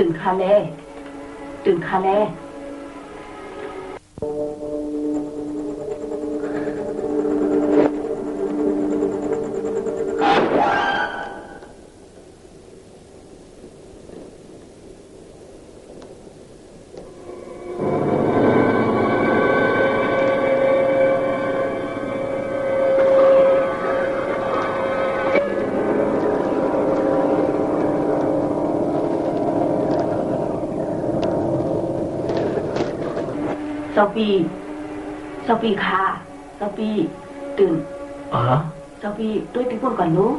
ตื่นคาเล่ตื่นคาเล่โซฟีค่ะโซฟีตื่นโซฟีด้วยติ๊กปุ่นก่อนนู้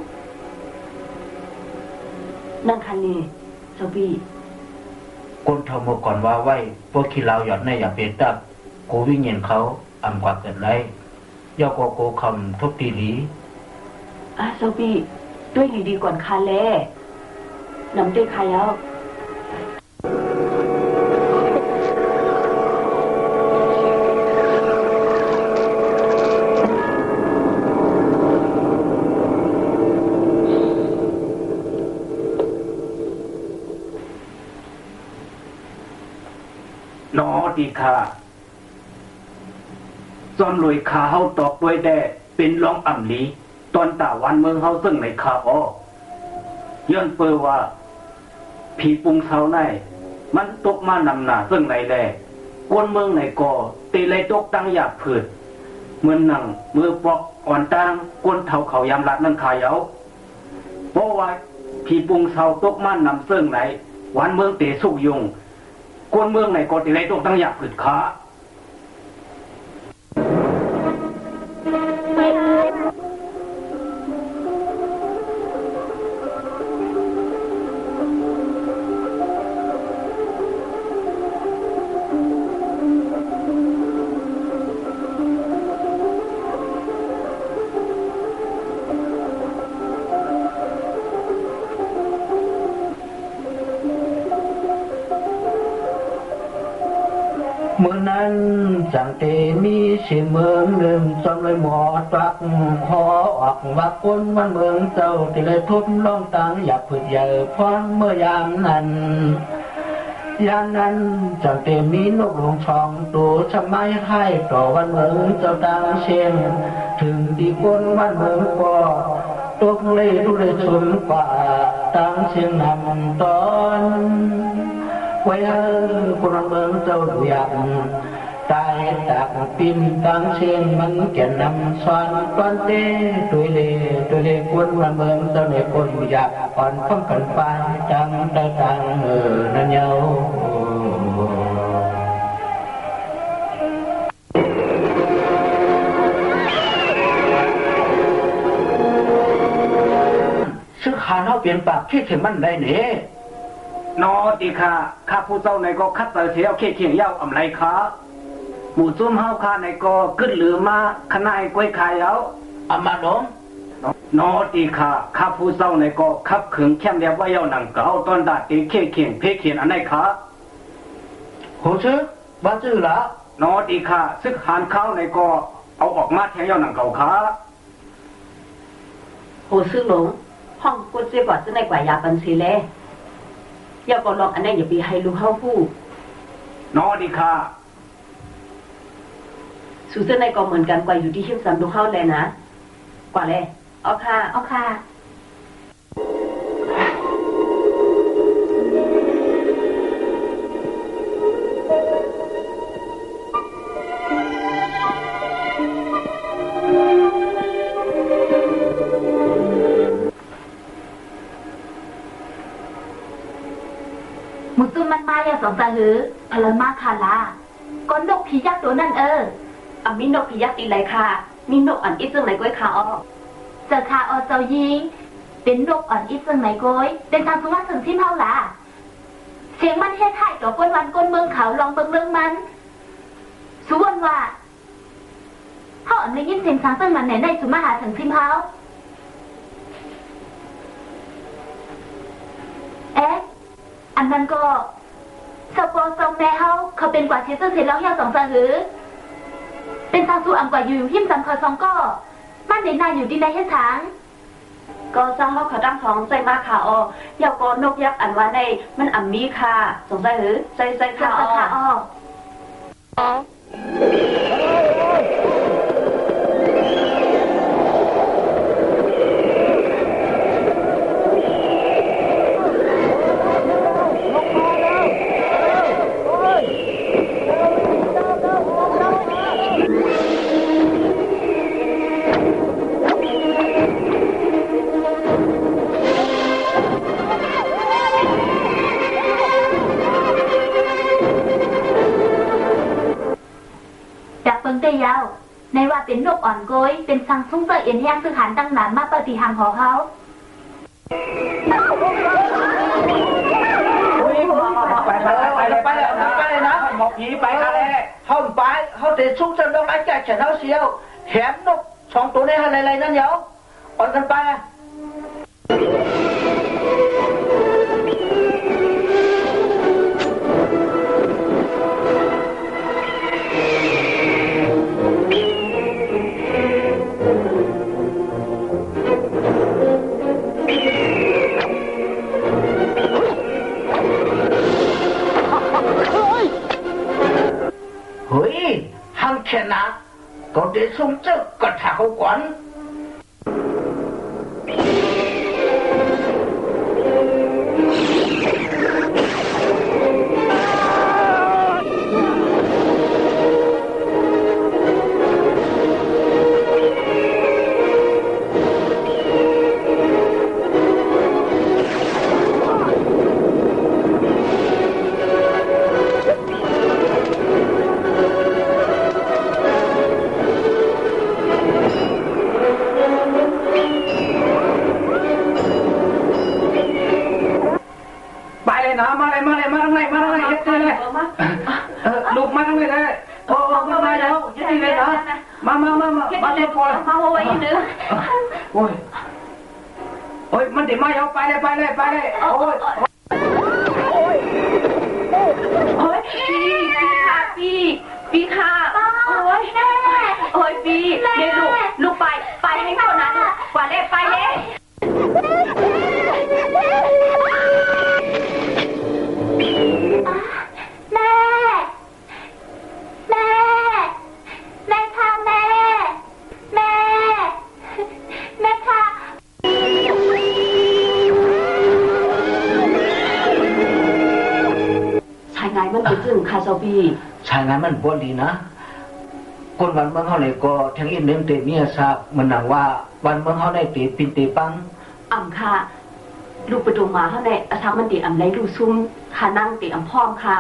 นั่งคันนี้โซฟีก้นทำมือก่อนว่าไว้พวกขี้เราหยอดในอย่าเป็ดดับกูวิ่งเห็นเขาอ่ำกว่าเกิดไรย่อโกคำทุบตีหลีโซฟีด้วยหลีดีก่อนคันแล่น้ำเต้ขายแล้วนอดีค่ะจอนลอยขาเฮาตอกด้วยแด่เป็นรองอ่ำลีตอนตาวันเมืองเฮาซึ่งในขาอ้อย้อนเปอว่าผีปุงเฮาในมันตกมานำหน้าซึ่งในแลกวนเมืองไหนก่อตีเลยตกตั้งหยาบผืดเหมือนหนังมือปอกอ่อนตั้งกวนเท่าเขายามรัดนั่นขายเอาเพราะว่าผีปุงเฮาตกมานำซึ่งไหนวันเมืองเตะสุกยุงกวนเมืองไหนก็ตีไรตกตั้งอยากผืดขาเมื่อนั้นจังเตมีสิเมืองเริ่มจำเลยหมอตักหอออกว่าคนวันเมืองเจ้าที่เลยทุบล่องตังอยากผืดใหญ่พรเมื่อยามนั้นจังเตมีนกหลงช่องตัวชะไม้ให้ต่อวันเมืองเจ้าดังเช่นถึงดีคนวันเมืองก็ตกเลยดูเลยชมกว่าตั้งเสียงนำตอนไว้คนเมืองเจ้าอยากตายจากปินตั้งเชียงมันแก่นำสวนตอนเต้ตัวเล่คนเมืองเจ้าในคนอยากอ่อนพ้องกันไปจังตะตังนั่นเยาซื้อขาเท่าเปลี่ยนปากที่เข็มมันได้เนี่ยนอดีค่ะข้าผู้เจ้าในก็คัดเตอเสียวเขียงเย้าอำไรคะหมู่ซุ่มเฮาข้าในก็ขึ้นหรือมาขนายกล้วยขายแล้วอามาน้องนอดีค่ะข้าผู้เจ้าในก็ขับขึงแคมเรียบว่าเย้าหนังเก่าตอนดาตีเขียงเพเขียนอันไหนคะโหชื่อบ้าชื่อละนอดีค่ะซึกหานเข้าในก็เอาออกมาแทงเย้าหนังเก่าคะโหซื้อหลงห้องกุศลกว่าจะในกว่ายาบัญชีเล่อย่าก็ลองอันนั้นอย่าไปให้ลูกเข้าผู้นอดีค่ะสูเส้นในก็เหมือนกันกว่าอยู่ที่เข้มสันลูกเข้าเลยนะกว่าเลยเอาค่ะมุตุมันมาอย่าสองตาหือพลังมากค่ะล่ะก้นนกผียักษ์ตัวนั่นมีนกผียักษ์ตีไรค่ะมีนกอ่อนอิดซึ่งไหนก้อยขาออกเจ้าขาออเจ้ายิงเป็นนกอ่อนอิดซึ่งไหนก้อยเป็นทางสุวรรณถึงที่เท่าล่ะเสียงมันเฮ็ดให้กับก้นวันก้นเมืองเขาลองเบิ่งเรื่องมันสุวรรณว่าเขาอันได้ยินเสียงสังซึ่งมันไหนในสุมาหาถึงที่เท้าอันนั้นก็สปอร์ซองแม่เขาเป็นกว่าเชสเตอร์เสร็จแล้วเฮียสองสะหือเป็นซาซูอัมกว่าอยู่หิมสัมคอซองก็มันในนาอยู่ดีในเฮ็ดทาง ก็สร้างห้องเขาตั้งท้องใจมากค่ะอ๋ออยากก็นกยักษ์อันว่าในมันอ่ำมีค่ะสงสัยหรือใจค่ะอ๋อยาวในว่าเป็นนกอ่อนโกยเป็นสังซุ้งเตยเอ็นแห้งซึ่งหันตั้งนานมาปฏิหางหอเขาไปนะหมอกผีไปกันเลยเข้าไปเข้าเตะซุ้งจนต้องไอ้แก่เฉนเอาเสียวแถมนกสองตัวนี้อะไรนั่นเหรออ่อนกันไปแค่นั้นก็ได้ส่งเจ้ากระถางก่อนลูกมาทั้งเลยเลยโอ้มาแล้วยังไงเลยนะมาเลยพอมาไว้เนื้อโอ้ยมันติดมาแล้วไปเลยโอ้ยปีค่ะโอ้ยแม่โอ้ยปีเดี๋ยวลูกไปให้หมดนะกว่าเลยไปเลยมันเป็นซึ่งคาซาบีชายงานมันบดีนะคนวันเมืองเขาเลยก็ทั้งอินเดียเตมียทราบมันหนังว่าวันเมืองเขาได้ตีปินตีปังอ่ำค่ะลูกประตูมาเขาในอาทางมันตีอ่ำไรลูกซุ่มขานั่งตีอ่ำพร้อมค่ะ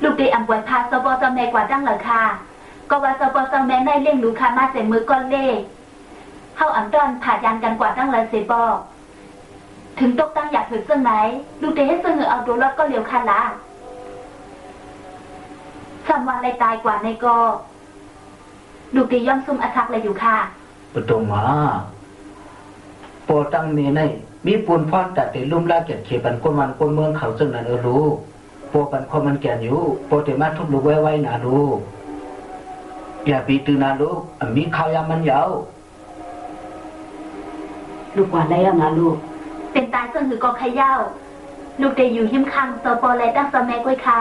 ลูกตีอ่ำบวยพาสบอจำแม่กว่าดั้งเลยค่ะก็ว่าสบอจำแม่ในเลี้ยงลูกค่ะมาเสียมือก้อนเล่เข้าอ่ำดอนผ่ายันกันกว่าดั้งเลยเสียบอถึงตกตั้งอยากถึงซึ่งไหนลูกตีให้ซึ่งเอาดูรถก็เร็วค่ะละสามวันเลยตายกว่าในก็ลูกตีย่อมซุ่มอาทักเลยอยู่ค่ะปตงมาโปตั้งมีในมีปูนพอดแต่ติลุ่มลาเกียรติเขบันก้นวันก้นเมืองเขาซึ่งนั้นรู้โปปันคอมันแก่นอยู่โปเตมาทุบลูกไว้นารู้อย่าปีตือนาลูกมีข้าวยามันยาวลูกว่าอะไรนะลูกเป็นตายซึ่งหือกอขย่าวลูกตีอยู่หิมคังโซโปเลยตั้งสมัยก้อยค่ะ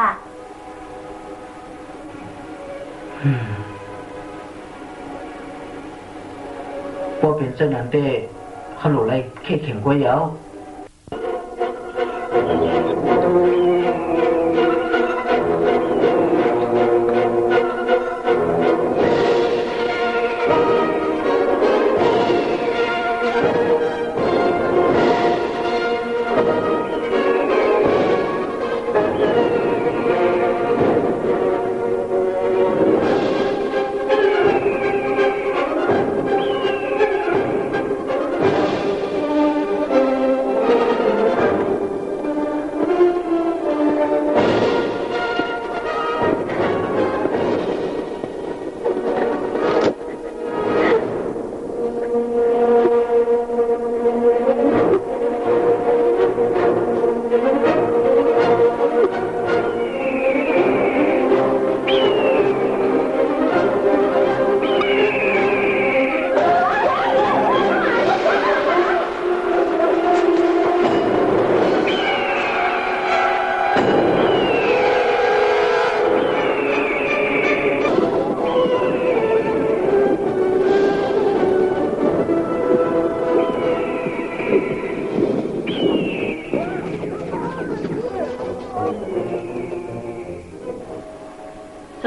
พอเป็นเจ้านั้นเต้เขาหลุดไรแค่เข็มกว่าเยา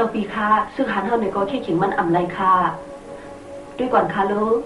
จ้าปีค่ะซึ่งหันเท่าไหนก็แค่ขิงมันอ่ำไรค่ะด้วยก่อนค่ะลูก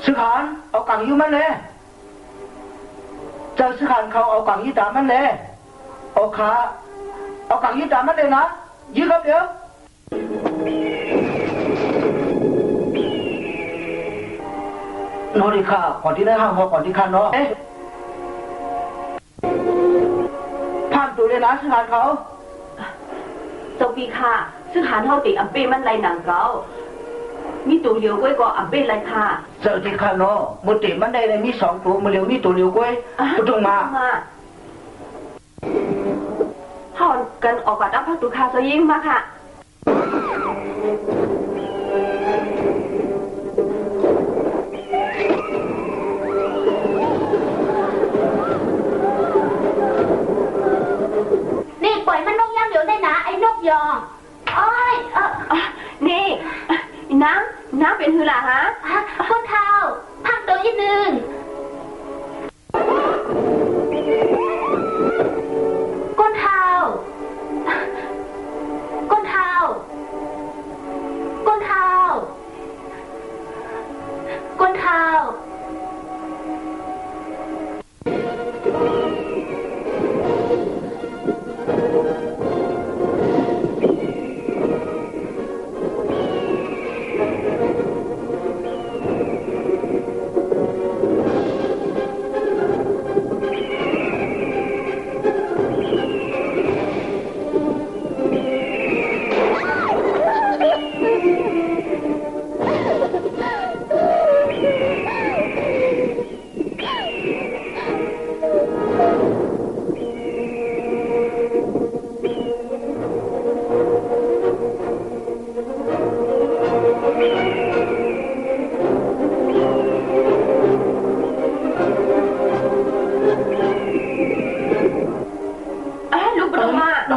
ซื้อขานเอากังยูมันเลยเจ้าซื้อขานเขาเอากังยูตามมันเลยเอาขาเอากังยูตามมันเลยนะยืดครับเดี๋ยวโนดิค่ะก่อนที่ได้ห้างพอก่อนที่ข้าเนาะผ่านตัวเลยนะซื้อขานเขาเจ้าปีค่ะซึ่งหันเท่าติอ่ำเป้มันไรหนังเก่ามีตัวเลี้ยวก้อยก็อ่ำเป้ไรค่ะเจ้าที่ข้าเนาะมุติมันได้ในมี2ตัวมันเลี้ยวมีตัวเลี้ยวก้อยก็ต้องมาห่อนกันออกกัดรับพักตุคาเจ้ายิ่งมาค่ะนี่ปล่อยมันนกย่างเดี๋ยวได้นะไอ้นกยองอ้อยนี่น้ำเป็นหือล่ะฮะก้นเท้าพักตัวอีกนึงก้นเท้าก้นเท้าก้นเท้าก้นเท้า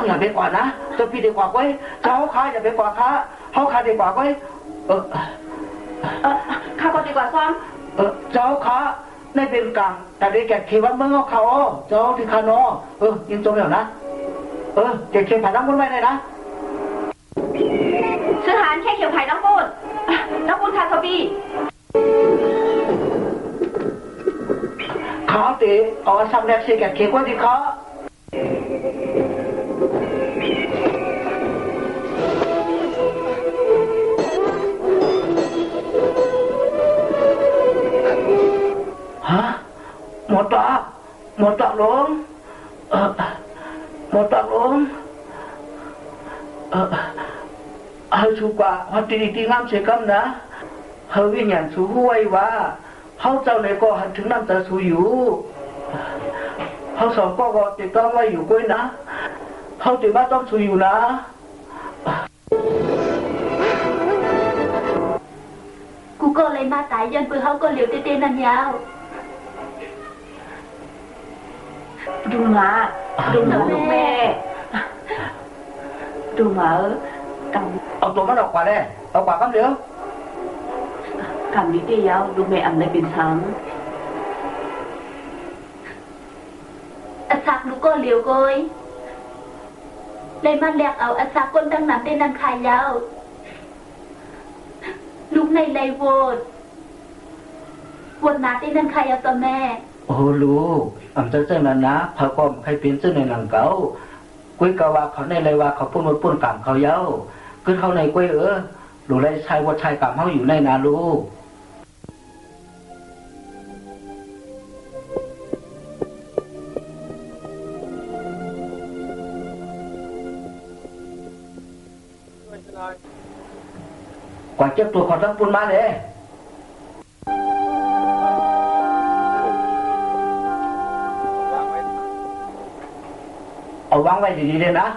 อย่าไปกว่านะเจ้าพี่ดีกว่าก้อยเจ้าข้าอย่าไปกว่าข้าเขาข้าดีกว่าก้อยข้าก็ดีกว่าซ้อมเจ้าข้าในเป็นกลางแต่ได้แก่เขวันเมืองเขาเจ้าที่ข้าโนยินจงเดี๋ยวนะเก็บเขียวผ่านน้ำมันไว้เลยนะซื้อหารแค่เขียวไผ่น้ำปูนคาสบีเขาตีเอาซ้ำแรกเสียแก่เขียวกว่าที่เขาหมดตาลงเอาชูกว่าวันตีงามเสียกำนะเฮวิญญาณสู้ห้วยว่าเขาเจ้าในก็หันถึงน้ำตาสู้อยู่เขาสองก็ติดต้องไว้อยู่ก้อยนะเขาติดว่าต้องสู้อยู่นะกูก็เลยมาตายยันปืนเขาก็เหลียวเต้นนันยาวดูมาลูกแม่ดูมากำเอาตัวมันออกกว่าเลยเอากว่ากันเดี๋ยวกำนิดเดียวลูกแม่อ่ำเลยเป็นซ้ำสักลูกก็เหลียวก้อย เลยมาแลกเอาอาสากลดังน้ำได้นังขายาวลูกในไลโวดวนนาได้นังขายาวต่อแม่โอ้ลูกอำเจ้านั้นนะพระก้อมใครเป็นเจ้าในหลังเก่ากุ้ยกะว่าเขาในไรว่าเขาพูดมาพูดกามเขาเย้าคือเขาในกุ้ยลูกไรชายวัดชายกามเขาอยู่ในนาลูกกว่าเจ็บตัวขอทั้งปุ่นมาเลยเอาวางไว้ดีๆเลยนะ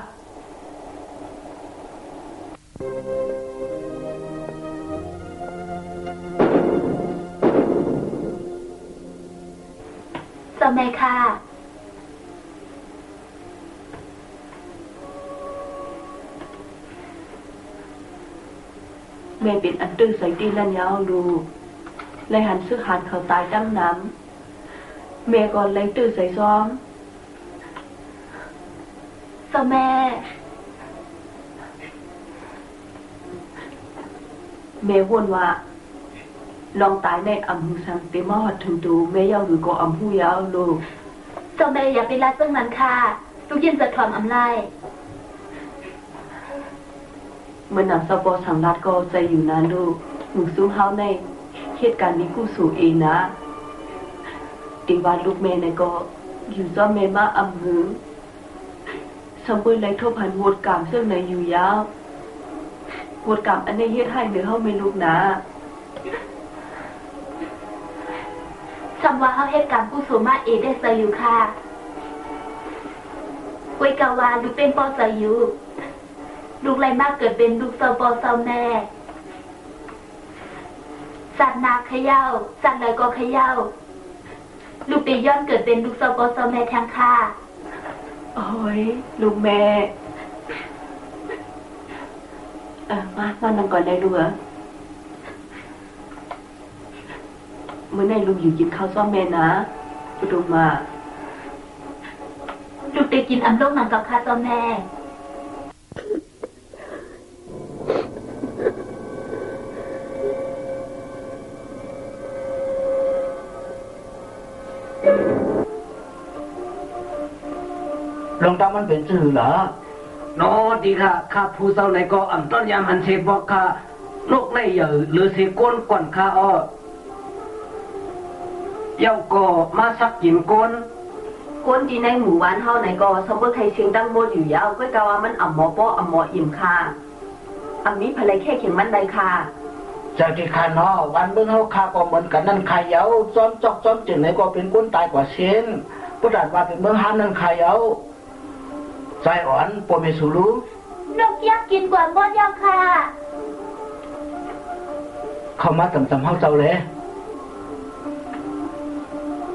สมัยค่ะแม่เป็นอันตื้อใส่ตีนั่นยาวดูเลยหันซื้อหันเขาตายดั้งน้ำแม่ก่อนเลยตื้อใส่ซ้อมแม่วนว่าลองตายในอำหูสังเตมาหัดถึงดูแม่ยาวหรือก็อำหูยาวลูกแม่อย่าไปละซึ่งนั้นค่ะลูกยินจะทอมอำไลเมื่อนำสปอสังรัดก็ใจอยู่นานลูกหนูสู้เฮาในเหตุการณ์นี้กูสู่เองนะตีว่าลูกแม่ในก็อยู่ซ้อมแม่มาอำหูสมบูรณ์เลยทบหันโหวตกรรมซึ่งในอยู่ยาวโหวตกรรมอันนี้เฮ็ดให้หรือเฮาไม่ลูกนะคำว่าเฮาเฮ็ดกรรมกุศลมาได้ใส่อยู่ค่ะกวยกะว่าลูกเป็นปอใส่อยู่ลูกไรมากเกิดเป็นลูกเซาปอเซาแม่สัตว์นาขย่าสัตว์เลยก็ขย่าลูกได้ย้อนเกิดเป็นลูกเซาปอเซาแม่ทางค่ะโอ้ยลูกแม่มานั่งก่อนได้ลูกเหรอเมื่อไหร่ลูกอยู่กินข้าวซ้อมแม่นะปุถุมาลูกได้กินอำลงหนังกับข้าซ้อมแม่ลงตามมันเป็นชื่อเหรอโนดีค่ะข้าผู้เศร้าในก็อ่ำต้นยามหันเชบอกค่ะโลกในเหยื่อหรือเสก้นก่อนข้าเย้าก็มาสักกินก้นที่ในหมู่บ้านเฮาไหนก็สมบูรณ์ไทยเชียงดังโมอยู่ยาวก็กะว่ามันอ่ำหมอป้ออ่ำหมออิ่มค่ะอ่ำนี้ภรรยแค่เขียงมันใดค่ะจากที่ข้าน้อวันเบื้องเฮาข้าก็เหมือนกันนั่นใครเย้าซ้อมจอกซ้อมจึงไหนก็เป็นก้นตายกว่าเช่นผู้ดัดว่าเป็นเบื้องห้ามนั่นใครเย้าใจอ่อนปวดไม่สูรู้นกยักษ์กินกว่ามดยาวค่ะเข้ามาต่ำๆเฮาเจ้าเลย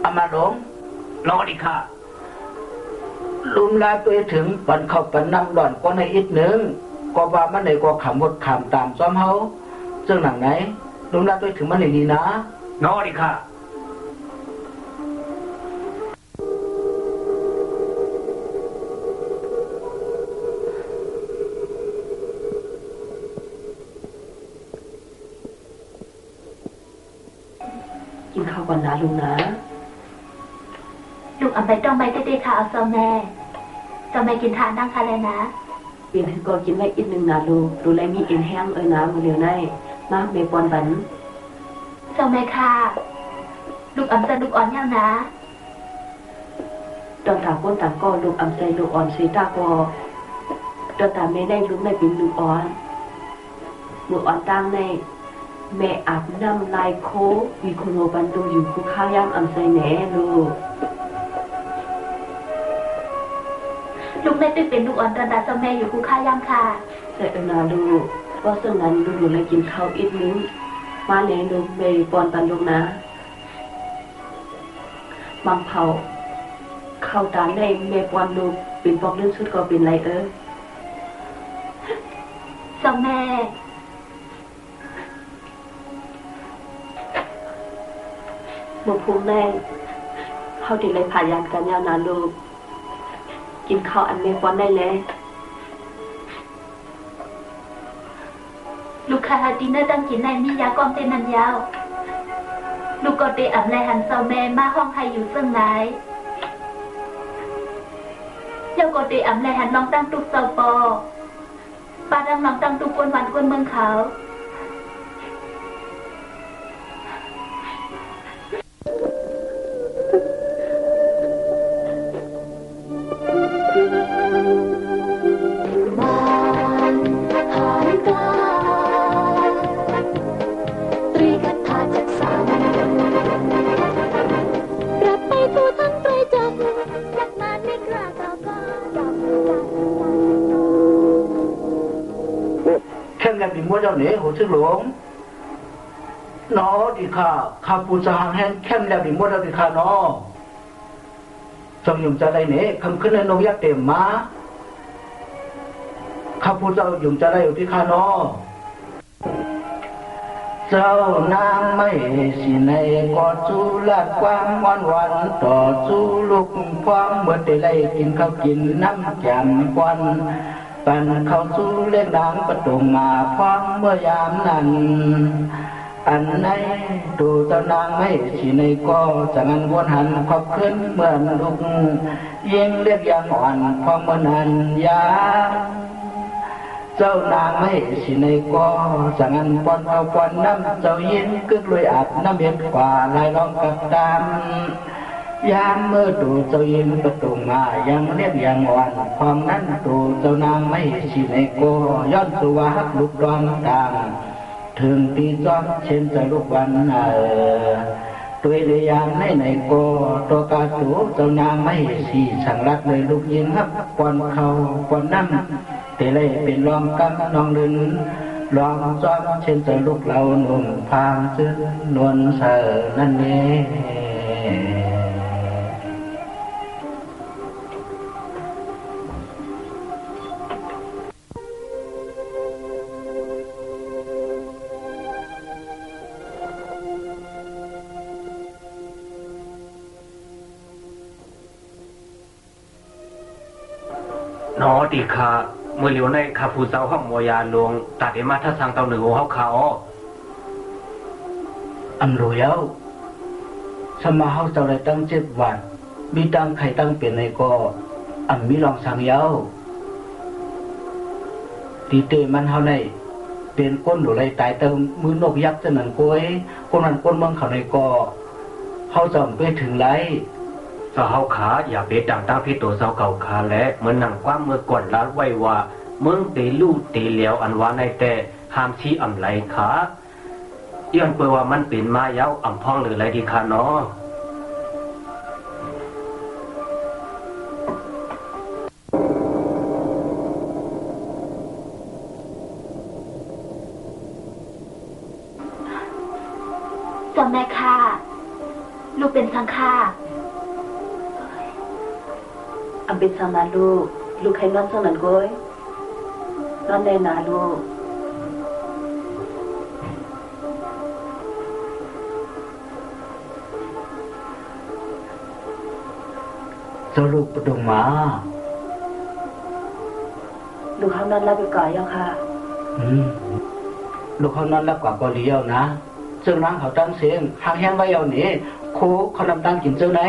อามาหลงรอดิค่ะลุมลาตัวถึงปันเข้าปันนำหล่อนก็ในอีกหนึ่งก็ว่ามันไหนก็ขำหมดขำตามซ้อมเฮาซึ่งหนังไหนลุมลาตัวถึงมันไหนดีนะรอดิค่ะกินข้าวก่อนนะลุงนะลูกเอาไปต้องไปเต้ๆค่ะเอาซอแม่ซอแม่กินทานนั่งค่ะเลยนะเปลี่ยนให้ก็กินไว้อีกหนึ่งนะลูกดูแลมีเอ็นแห้งนะมือเดียวได้มาเมปอนบันซอแม่ค่ะลูกอ่ำใจลูกอ่อนยังนะตอนถามคนต่างก็ลูกอ่ำใจลูกอ่อนเสียตาก็ตอนถามแม่ได้ลูกได้เป็นลูกอ่อนมืออ่อนตั้งในแม่อาบน้ำลายโคมีคนโอบันตูอยู่คู่ข้าวย่างอ่ำใจแหน่ลูกได้ตึกเป็นลูกอ่อนตอนดาซอแม่อยู่คู่ข้าวย่างค่ะแต่นาลูกก็ซึ่งนั้นลูกเลยกินข้าวอีกนึงมาเลยลูกเมย์ปอนปันลูกนะมังเผาข้าวตาได้เมย์ปอนลูกเป็นปอกเรื่องชุดก็เป็นไรซอแม่บุภูมิแม่เขาติดเลยผ่ายานกันยาวนานลูกกินข้าวอันเมย์ปอนได้เลย าฮาติเนอร์ดังกินในมียากองเตนันยาวลูกก็เตอ่ำไรหันเซาแม่มาห้องไทยอยู่ซึ่งไหนเจ้าก็เตอ่ำไรหันลองตั้งตุกเซาปอปาดังลองตั้งตุกกวนวันกวนเมืองเขาดิมัวเจ้าเหนือหัวชื่อหลวงนอดีค่ะข้าปูจางแห้งเข้มแล้วดิมัวเจ้าดีค่ะนอจงยุ่งจะได้เหนือคำขึ้นในนกยักษ์เต็มมาข้าปูเจ้ายุ่งจะได้อยู่ที่ค่ะนอเจ้านางไม่สิในก็จูลาดความวันต่อจูลุกความเมื่อได้ไล่กินข้าวกินน้ำแจ่มควันปันเข้าสู่เล่นน้ำประตูมาพร้อมเมื่อยามนั้นอันไหนดูเจ้านางไม่สิในก็จะงันวนหันขอบขึ้นเหมือนลุกยิ่งเรียกยังอ่อนพร้อมเมื่อนั้นยาเจ้านางไม่สิในก็จะงันปอนเอาปอนน้ำเจ้ายินกึกลอยอาบน้ำเย็นกว่าลายลองกับตามยามเมื่อดูเจ้ายินประตูมายังเรียกยังอ่อนความนั้นดูเจ้านางไม่สิในก็ย้อนตัวฮักลุกดองตามถึงตีจ้องเช่นจะลุกวันตัวเดียงในก็ตัวกาตูเจ้านางไม่สิสั่งรักเลยลูกยิงฮับปอนเขาปอนน้ำแต่เลยเป็นรองกังน้องลืนลองจ้องเช่นจะลุกเราหนุ่มพางซื้อนวลเสอนั่นเองนอติคาเมื่อเลียวในคาผู้เจ้าห้องมวยาลงตัดเอมาถ้าสั่งเตาหนึ่งเขาเขาอันรู้แล้วสมาเฮาเจ้าได้ตั้ง7 วันมีตั้งไข่ตั้งเป็นในก็อันมีลองสั่งเย้าตีเตมันเฮาในเป็นก้นหรือไรตายเติมมือนกยักษ์จะหนังกล้วยคนนั้นก้นเมืองเขาในก็เฮาจอมไปถึงไรเจ้าเขาขาอย่าไปดังตั้งพี่ตัวเจ้าเก่าขาและเหมือนหนังกว้างเมื่อก่อนล้านไว้ว่าเมืองเตลูเตเหลียวอันว่าในแต่ห้ามชี้อ่ำไหลขาย้อนเปว่ามันเป็นมาเย้าอ่ำพองหรือไรดีขาเนาะเจ้าแม่ค่ะลูกเป็นสังฆาอันเป็นสังนาลูกให้นอนสังนั้นก้อยนอนได้นาลูกเจ้าลูกประดงมาลูกเขานอนรับไปก่อนยังค่ะลูกเขานอนรับกว่าก็เลี้ยวนะเจ้านางเขาตั้งเสียงหางแห้งไว้เอาหนีโคเขานำตั้งกินเจ้าใน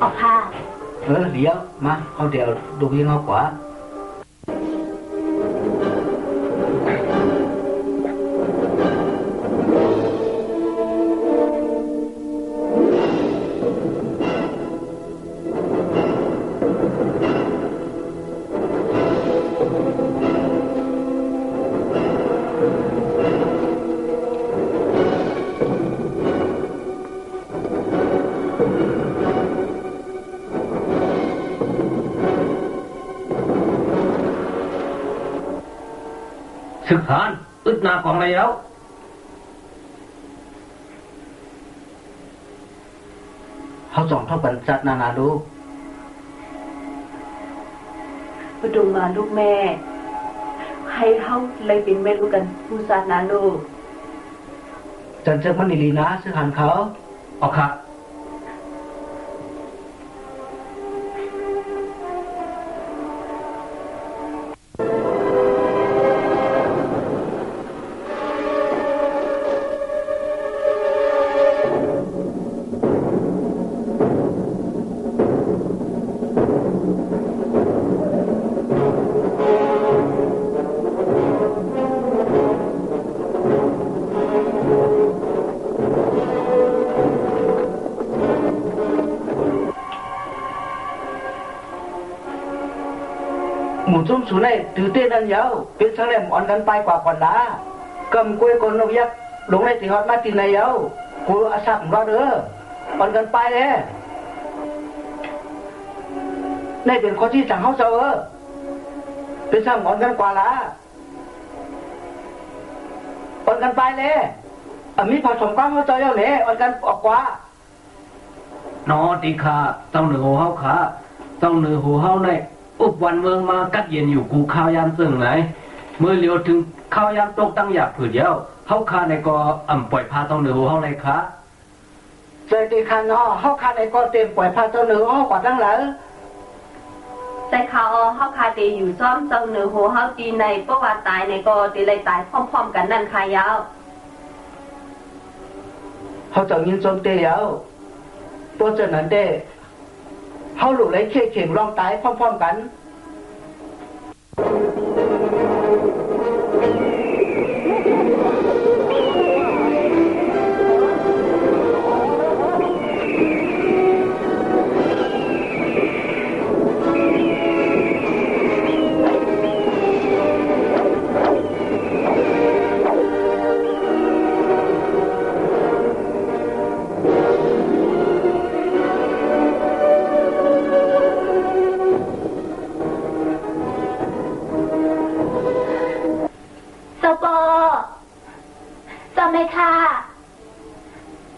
ออกค่ะเลี้ยวมาเขาเดี๋ยวดูยิ่งเอากว่าศึกษาอึดนาของอะไรแล้วเขาส่งเท่าบัญจัดนาดูประดุงมาลูกแม่ให้เขาเลยเป็นแม่ลูกกันผู้ศาสนาลูกจันเจ้ามันดีนะซื้อหันเขาอ๋อครับ หมู่ซุ่มสูในถือเต้นอันยาวเป็นสังเล่มอ่อนกันไปกว่าก่อนละกำกล้วยคนนกยักษ์ลงในตีฮอดมาตีในยาวกูอาศักของเราเด้ออ่อนกันไปเลยในเป็นข้อที่สั่งเขาเจ้าเป็นสั่งอ่อนกันกว่าละอ่อนกันไปเลยมีผสมความเขาเจ้าเยอะเลยอ่อนกันออกกว่านอติขาต้องเหนือหัวเฮาขาต้องเหนือหัวเฮาในอุบวันเมืองมากัดเย็นอยู่กูข้าวยามซึ่งไหนเมื่อเลี้ยวถึงข้าวยามตกตั้งอยากผืดเย้าเฮาคาในก็ปล่อยพาต้องเหนือหัวเฮาในขาเจติคานอเฮาคาในก็เต็มปล่อยพาต้องเหนือหัวเฮากว่าตั้งหลายแต่เขาเฮาคาเตอยู่ซ้อมเจ้าเหนือหัวเฮาตีในเพราะว่าตายในก็ตีเลยตายพร้อมๆกันนั่นค่ะยาวเขาจะยินจมเตียวตัวเจนั้นเด้เขาหลุดเลยเข่งลองตายพร้อมๆกัน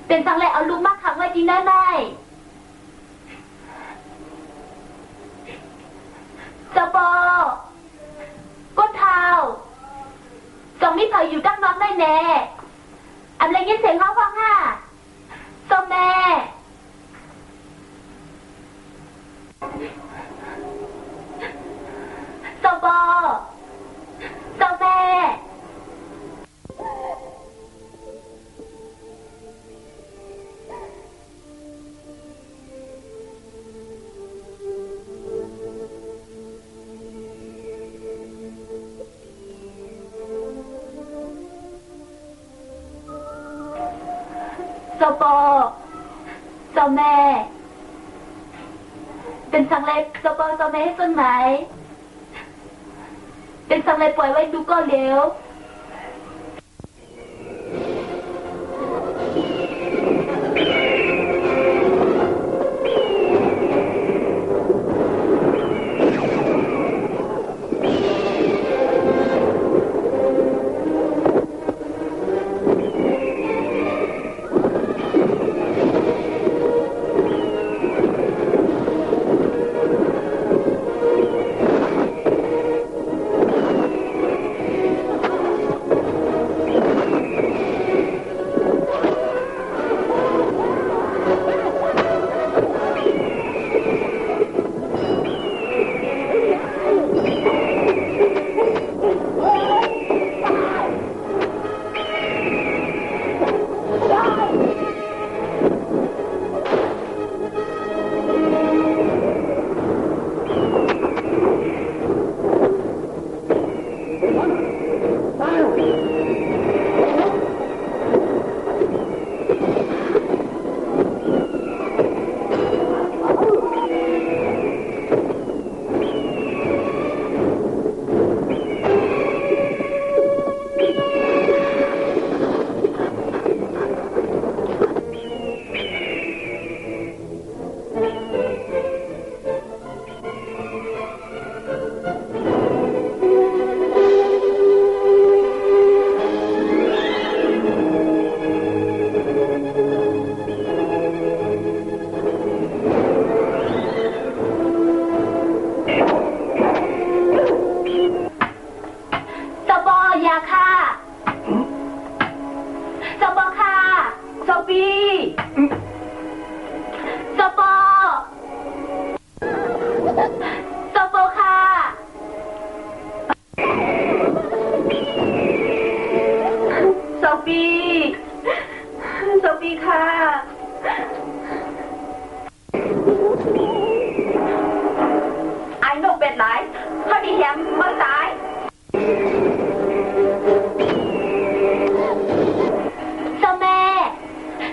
เป็นสังเลยเอาลูกมาขังไว้ที่นั่นได้สปอก้นเท้าสองมิเผยอยู่ตั้งน้องได้แน่อะไรยินเสียงเขาฟังค่ะสมแม่สปอสมแม่เจ้าปอเจ้าแม่เป็นสังเลเจ้าปอเจ้าแม่ให้ต้นไม้เป็นสังเลปล่อยไว้ดูก็เร็ว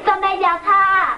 เจ้าแม่ยาค่ะ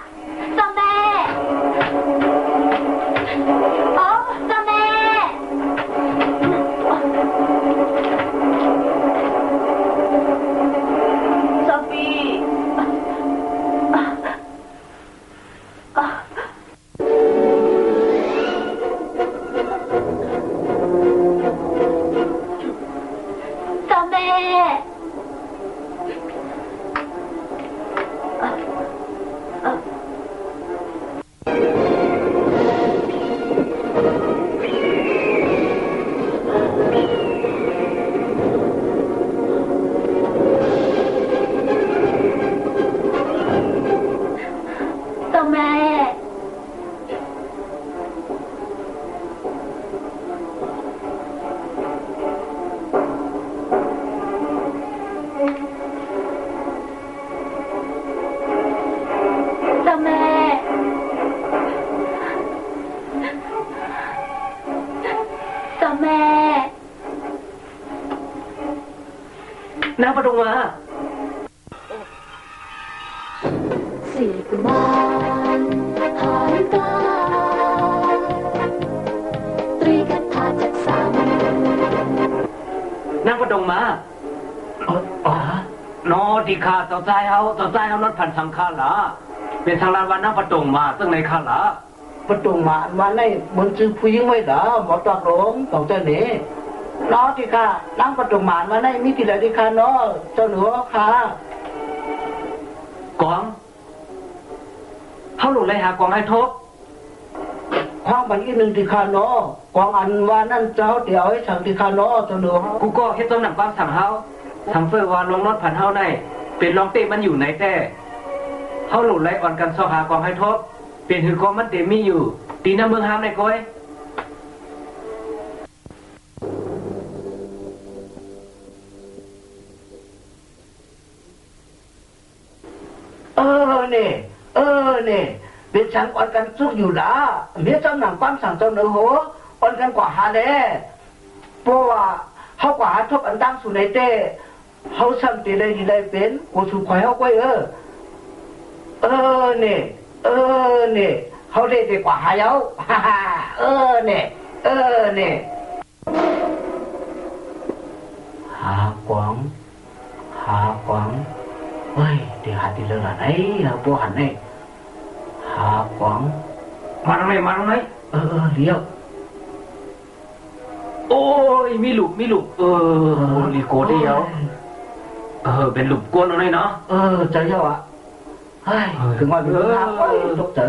จ้าแม่น้าประดงมาสิบวันหายตาตรีคาถาจักสามน้าประดงมาอ๋อนอที่ข้าต่อใจเอานัดพันสังฆาละเป็นทางลานวันน้าประดงมาซึ่งในข้าละประตูมาในบนซื้อผู้หญิงไว้เหรอหมอตอกหลงต่อเจ้าหนี้น้อที่ข้านั่งประตูมาในมิติอะไรที่ข้าน้อเจ้าหนูข้ากองเขาหลุดเลยหากองให้ทบความบันอีกหนึ่งที่ข้าน้อกองอันว่านั่นเจ้าเดี๋ยวให้สั่งที่ข้าน้อเจ้าหนูกูก็เฮ็ดต้นหนังความสั่งเฮาทำเฟื่อวานลงรถผ่านเฮาในเป็นรองเต้มันอยู่ไหนแต่เขาหลุดเลยอ่อนกันซอหากองให้ทบเป็นหือกองมันเต็มมีอยู่ตีน้ำเมืองห้ามในก้อยเนี่ยเป็นช่างอ่อนกันสุกอยู่ละเมียเจ้าหนังความสั่งเจ้าเนื้อโหอ่อนกันกว่าหาแน่เพราะว่าเขากว่าหาทบอันตั้งสู่ในเต้เขาซ้ำตีได้ดีได้เป็นกูถูกคอยเขาไว้เนี่ยเขาได้ดีกว่าหาเย้าเนี่ยหากวางเฮ้ยเดี๋ยวหาตีเรื่องอะไรพวกหันเนี่ยหากวางมาตรงไหนเลี้ยวโอ้ยมีหลุมลีโกเดียวเป็นหลุมกวนตรงไหนเนาะใจเย้าอ่ะเฮ้ยถึงว่าเป็นหากวางตกเจอ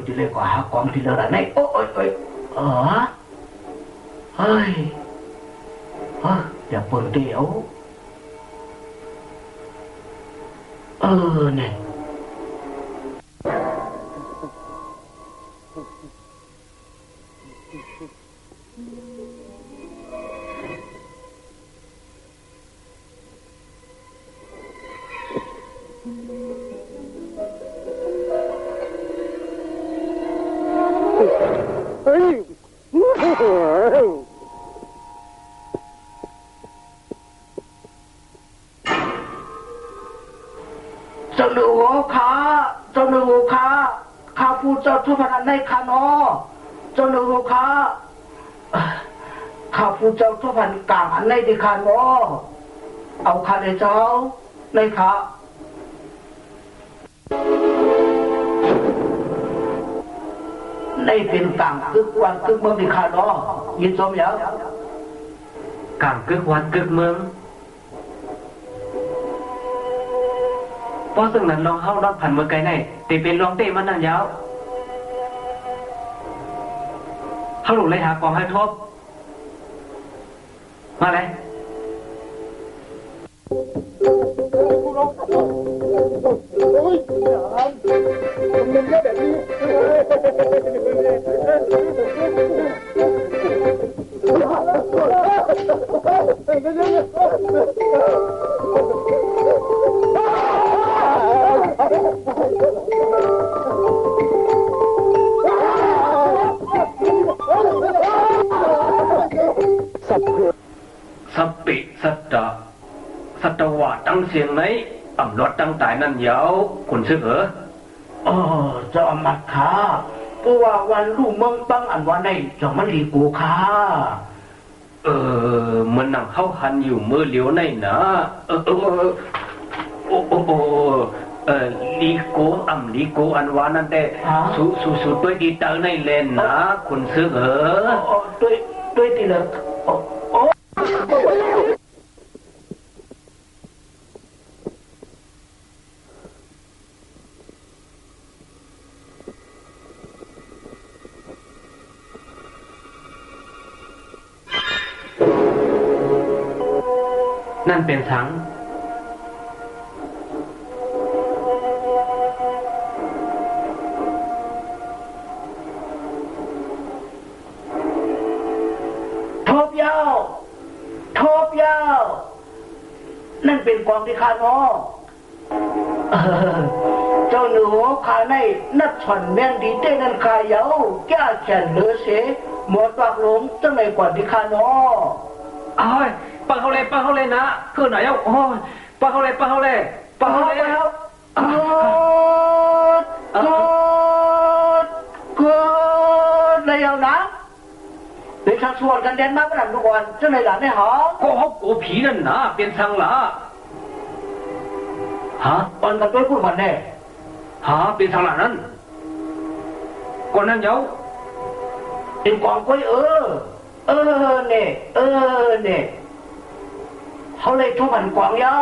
จะเรียกว่าหากวางตีเรื่องอะไรโอ้ยเฮ้ยอย่าเปิดเดี๋ยวเนี่ยเจ้าหนูข้าพูดเจ้าทุกพนันในข้านอเจ้าหนูข้าพูดเจ้าทุกพันกลางอันในที่ข้านอเอาข้าในเจ้าในข้าในเป็นกลางกึกวันกึกเมืองที่ข้านอยินสมยังกลางกึกวันกึกเมืองเพราะซึ่งนั้นลองเข้ารอบผ่านเมืองไกลในแต่เป็นรองเต้มันนั่นยาวเขาหลุดเลยหากองให้ทบมาเลยสัพปิสัตวะตั้งเสียงไหนอ่ำรถตั้งตายนั่นยาวคุณซื้อเหรอเจ้าอมัดขาเพราะว่าวันลูกเมืองตั้งอันวันในเจ้ามันหลีกูขามันนั่งเข้าหันอยู่มือเหลียวในนะลีโกอันวานั่นแต่สุด้วยดีเตอร์ในเลนนะคุณซื้อเหรอด้วยดีเลยนั่นเป็นสัง ทบยาวนั่นเป็นกองที่ข้าน้อเจ้าหนูข้าในนัดฉอนแมงดีเต้นั่นข้าเยาแก้แขนเหลือเสหมดปากหลงตั้งในก่อนที่ข้าน้ออ้ายปังเขาเลยนะคือไหนโอ้ยปังเขาเลยในเอานะเด็กชักชวนกันเด่นมากขนาดทุกวันเจ้าในหลานได้หรอก็เขาโกผีนั่นนะเป็นสังหละฮะตอนกันด้วยพูดมันแน่ฮะเป็นสังหละนั้นก่อนนั้นเยาเป็นกองก้อยเนี่ยเขาเลยทุบหันกวางเย้า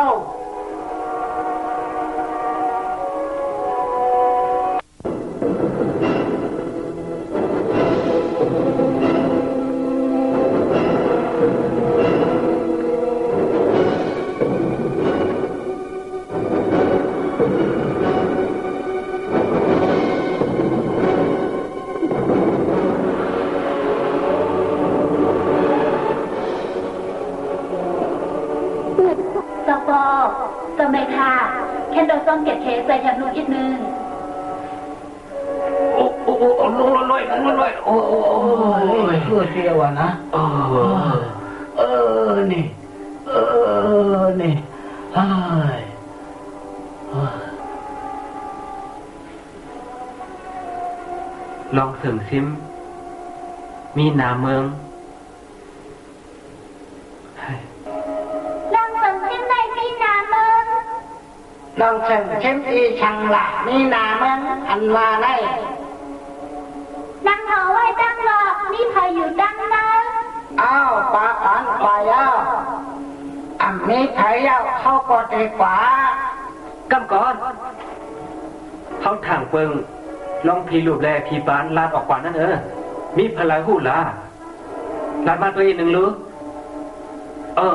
แค่โดนซ่อมเก็บเคสใส่แถบนู้นอีกนึงโอ้ลอยโอ้ยเพื่อเดียวนะนี่ลองเสริมซิมมีนาเมืองลองเชิงเข้มอีชังละนี่นามันอันว่าได้ดังเถาไว้ดังหลอกนี่พาอยู่ดังนะอ้าวปาอันไปอันนี้ไทยเข้าก็ดีกว่ากำก่อนเขาทางเปิงลองพีรูปแรกพีปานลาดออกกว่านั่นมีพลายหูล่ะลาดมาตัวอีกหนึ่งหรือ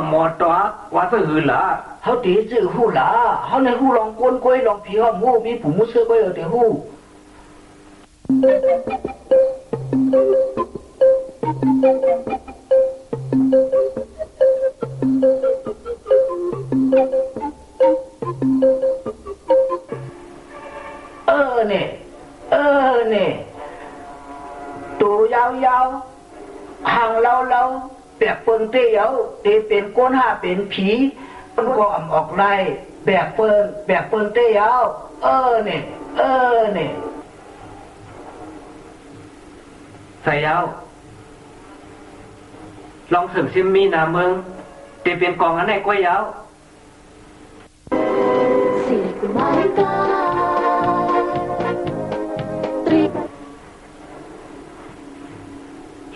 หมอตัวว่าซื้อหืนล่ะเขาตีจื้อหู้ล่ะเขาในหู้ลองก้นก้อยลองผีห้อมหู้มีผู้มุดเสื้อก้อยเดี๋ยวหู้เนี่ยตัวยาวห่างเราแบกเปิงเตี้ยวตีเป็นก้นห้าเป็นผีมันก็ออกไล่แบกเปิงเตี้ยวเนี่ยใส่ยาวลองสึกซิมมีนาเมืองตีเป็นกองอันไหนกล้วยยาว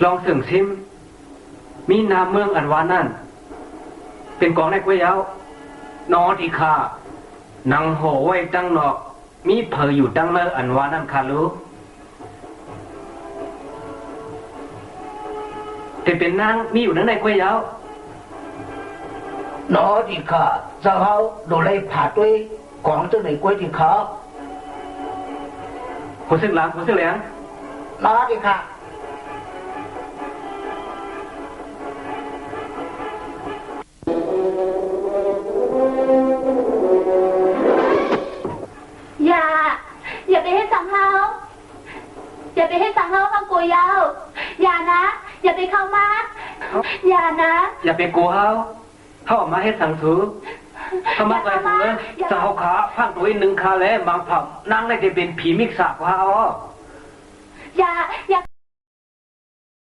ลองสึกซิมมีนาเมืองอันวานั่นเป็นกองในก๋วยเตี๋ยวนอที่ข้านางโหไว้ตั้งนอกมีเผยอยู่ตั้งเมื่ออันวานั่นคารู้แต่เป็นนางมีอยู่นั่นในก๋วยเตี๋ยวนอที่ข้าเจ้าเขาโดนไล่ผ่าด้วยกองเจ้าในก๋วยที่เขาคนซึ่งหลังคนซึ่งแหลงนอที่ข้าอย่าไปให้สังเฮาข้างกูยาวอย่านะอย่าไปเข้ามาอย่านะอย่าไปกูเฮาเข้ามาให้สังถือเข้ามาไปถือสาวขาพังตัวอีกหนึ่งคาแล้วบางผับนั่งได้จะเป็นผีมิกษาเขา